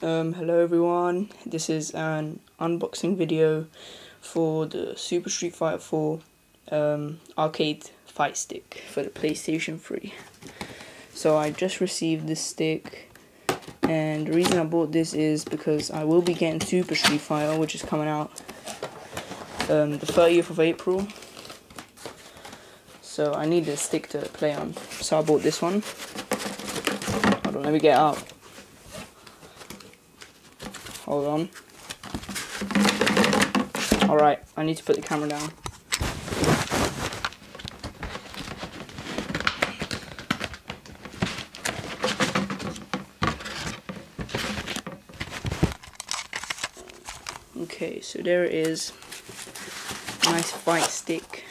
Hello everyone, this is an unboxing video for the Super Street Fighter 4 arcade fight stick for the PlayStation 3. So I just received this stick, and the reason I bought this is because I will be getting Super Street Fighter, which is coming out the 30th of April. So I need a stick to play on, so I bought this one. Hold on, let me get it out. Hold on. Alright, I need to put the camera down. Okay, so there it is. Nice fight stick.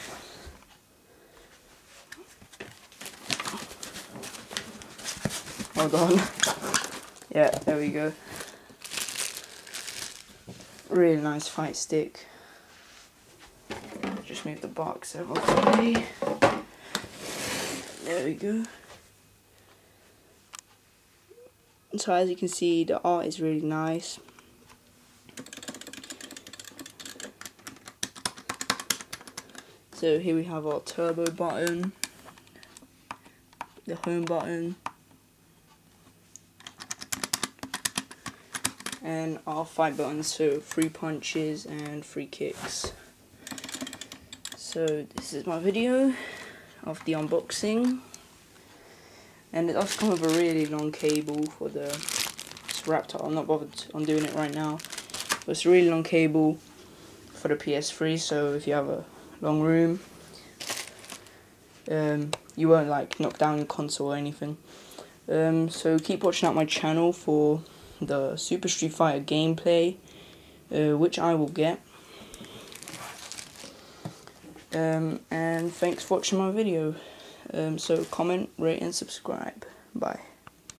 Hold on. Yeah, there we go. Really nice fight stick. Just move the box out of the way. There we go. So as you can see, the art is really nice. So here we have our turbo button, the home button, and our fight buttons, so 3 punches and 3 kicks. So this is my video of the unboxing, and it does come with a really long cable for the, it's wrapped up, I'm not bothered on doing it right now, but it's a really long cable for the PS3, so if you have a long room, you won't like knock down your console or anything. So keep watching out my channel for the Super Street Fighter gameplay, which I will get. And thanks for watching my video. So comment, rate and subscribe. Bye.